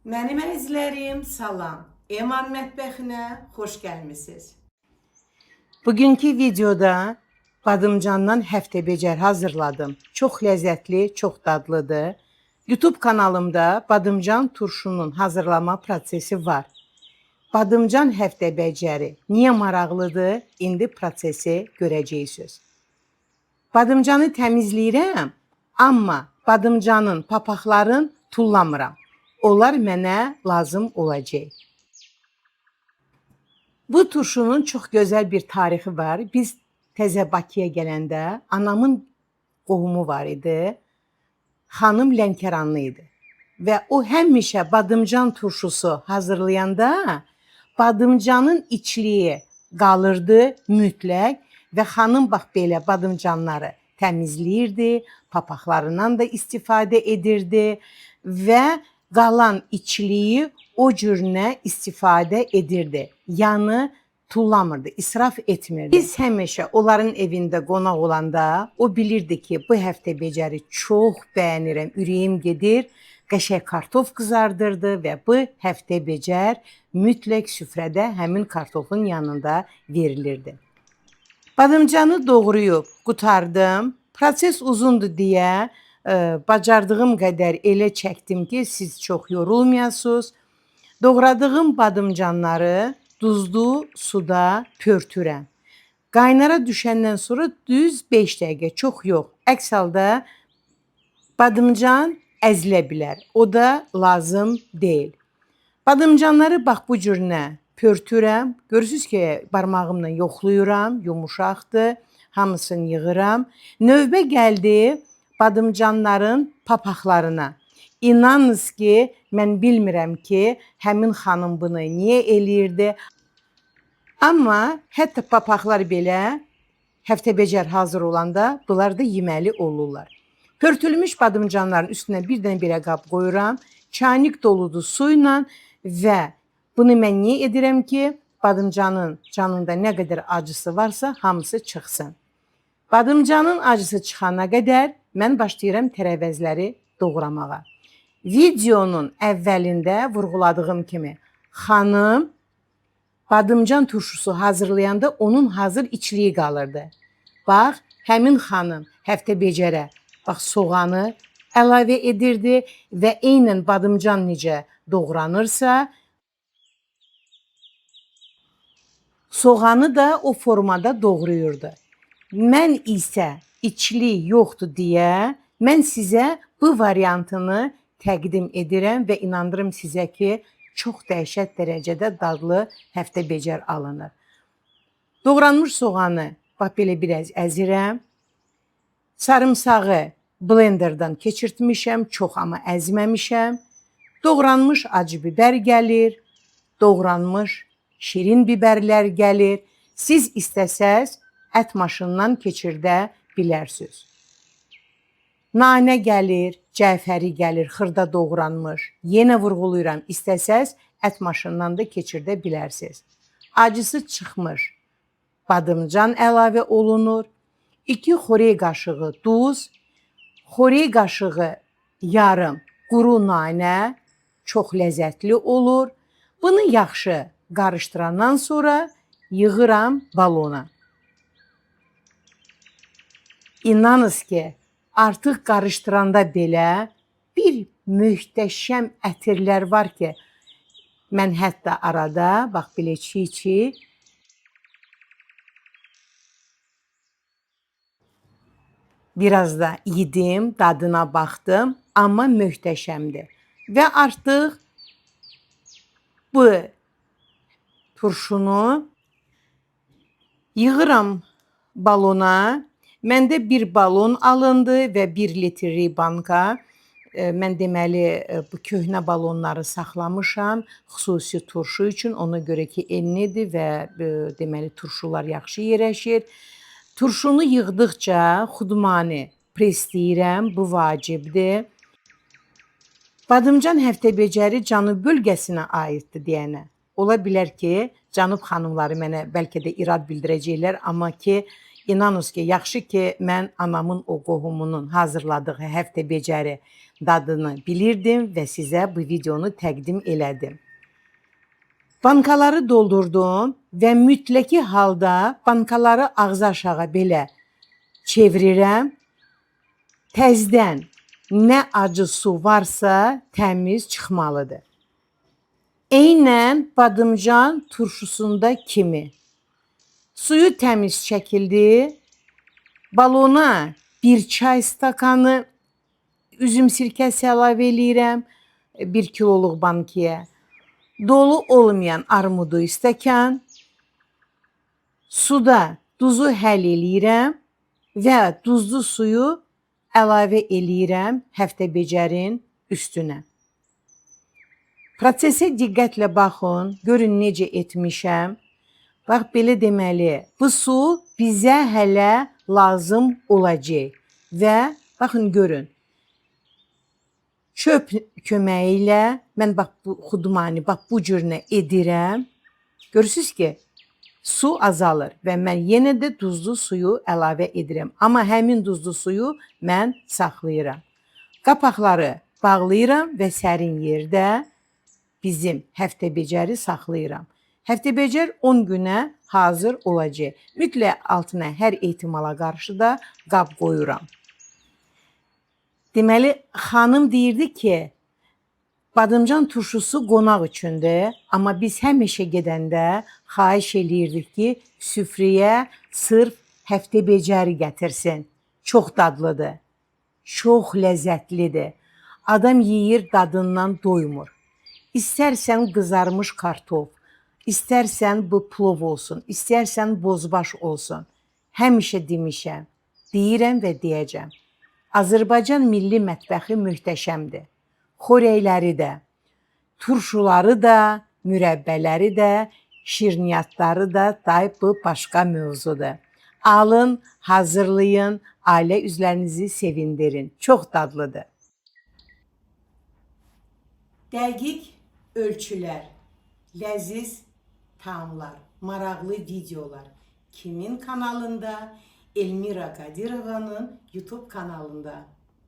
Mənim əzizlərim, salam. Eman mətbəxinə xoş gəlmisiniz. Bugünkü videoda badımcandan həftə becər hazırladım. Çox ləzzətli, çox dadlıdır. YouTube kanalımda badımcan turşunun hazırlama prosesi var. Badımcan həftə becəri niyə maraqlıdır? İndi prosesi görəcəksiniz. Badımcanı təmizləyirəm, amma badımcanın papaqlarını tullamıram. Onlar mənə lazım olacaq. Bu turşunun çox gözəl bir tarixi var. Biz təzə Bakıya gələndə anamın qohumu var idi. Xanım Lənkəranlı idi. Və o həmişə badımcan turşusu hazırlayanda badımcanın içliyi qalırdı mütləq və xanım bax belə badımcanları təmizləyirdi, papaqlarından da istifadə edirdi və qalan içliyi o cürünə istifadə edirdi. Yəni tullamırdı, israf etmirdi. Biz həmişə onların evində qonaq olanda o bilirdi ki, bu həftə becəri çox bəyənirəm, ürəyim gedir. Qəşəng kartof qızardırdı və bu həftə becər mütləq süfrədə həmin kartofun yanında verilirdi. Badımcanı doğrayıb qutardım. Proses uzundur deyə bacardığım qədər elə çəkdim ki, siz çox yorulmayasınız. Doğradığım badımcanları duzlu suda pörtürəm. Qaynara düşəndən sonra düz 5 dəqiqə, çox yox. Əks halda badımcan əzilə bilər. O da lazım deyil. Badımcanları bax bu cürünə pörtürəm. Görürsünüz ki, barmağımla yoxluyuram, yumuşaqdır. Hamısını yığıram. Növbə gəldi badımcanların papaqlarına. İnanınız ki, mən bilmirəm ki, həmin xanım bunu niyə eləyirdi. Amma hətta papaqlar belə həftə becər hazır olanda bunlar da yeməli olurlar. Pörtülmüş badımcanların üstünə bir dənə belə qab qoyuram. Çaynik doludur suyla və bunu mən niyə edirəm ki, badımcanın canında nə qədər acısı varsa hamısı çıxsın. Badımcanın acısı çıxana qədər mən başlayıram tərəvəzləri doğramağa. Videonun əvvəlində vurğuladığım kimi xanım badımcan turşusu hazırlayanda onun hazır içliyi qalırdı. Bax, həmin xanım həftə becərə bax soğanı əlavə edirdi və eynən badımcan necə doğranırsa soğanı da o formada doğrayırdı. Mən isə içli yoxdur deyə mən sizə bu variantını təqdim edirəm və inandırım sizə ki, çox dəhşət dərəcədə dadlı həftə becər alınır. Doğranmış soğanı bax belə biraz əzirəm. Sarımsağı blenderdan keçirtmişəm, çox amma əzməmişəm. Doğranmış acı biber gəlir, doğranmış şirin biberlər gəlir. Siz istəsəz ət maşından keçirdə bilərsiniz. Nanə gəlir, cəfəri gəlir, xırda doğranmış. Yenə vurğuluyuram, istəsəz ət maşından da keçirdə bilərsiniz. Acısı çıxmış badımcan əlavə olunur. 2 xörək qaşığı duz, xörək qaşığı yarım quru nanə, çox ləzzətli olur. Bunu yaxşı qarışdırandan sonra yığıram balona. İnanınız ki, artıq qarışdıranda belə bir möhtəşəm ətirlər var ki, mən hətta arada, bax belə çiğ-çiğ biraz da yedim, dadına baxdım, amma möhtəşəmdir. Və artıq bu turşunu yığıram balona. Məndə bir balon alındı və 1 litrlik banka. Mən deməli bu köhnə balonları saxlamışam xüsusi turşu üçün. Ona görə ki, enlidir və deməli turşular yaxşı yerləşir. Turşunu yığdıqca xudmani presləyirəm, bu vacibdir. Badımcan həftə becəri Cənub bölgəsinə aiddir deyənə. Ola bilər ki, Cənub xanımları mənə bəlkə də irad bildirəcəklər, amma ki, İnanın ki, yaxşı ki mən anamın o qohumunun hazırladığı həftə becəri dadını bilirdim və sizə bu videonu təqdim elədim. Bankaları doldurdum və mütləki halda bankaları ağzı aşağı belə çevirirəm. Təzdən nə acı su varsa təmiz çıxmalıdır. Eynən badımcan turşusunda kimi. Suyu təmiz çəkildi. Balona bir çay stakanı üzüm sirkəsi əlavə eləyirəm 1 kiloluq bankaya. Dolu olmayan armudu stəkan. Suda duzu həll eləyirəm və duzlu suyu əlavə eləyirəm həftə becərin üstünə. Prosesə diqqətlə baxın, görün necə etmişəm. Bax, belə deməli, bu su bizə hələ lazım olacaq və baxın, görün. Çöp köməyi ilə mən bax, bu xudmani, bax, bu cürünə edirəm. Görürsünüz ki, su azalır və mən yenə də duzlu suyu əlavə edirəm. Amma həmin duzlu suyu mən saxlayıram. Qapaqları bağlayıram və sərin yerdə bizim həftə becəri saxlayıram. Həftə becər 10 günə hazır olacaq. Mütləq altına hər ehtimala qarşı da qab qoyuram. Deməli, xanım deyirdi ki, badımcan turşusu qonaq üçündür, amma biz həmişə gedəndə xahiş eləyirdik ki, süfrəyə sırf həftə becəri gətirsin. Çox dadlıdır, çox ləzzətlidir. Adam yeyir, dadından doymur. İstərsən qızarmış kartof, istərsən bu plov olsun, istərsən bozbaş olsun. Həmişə demişəm, deyirəm və deyəcəm. Azərbaycan milli mətbəxi möhtəşəmdir. Xörəkləri də, turşuları da, mürəbbələri də, şirniyyatları da, bu başqa mövzudur. Alın, hazırlayın, ailə üzvlərinizi sevindirin. Çox dadlıdır. Dəqiq ölçülər, ləziz taamlar, maraqlı videolar. Kimin kanalında? Elmira Qadirovanın YouTube kanalında.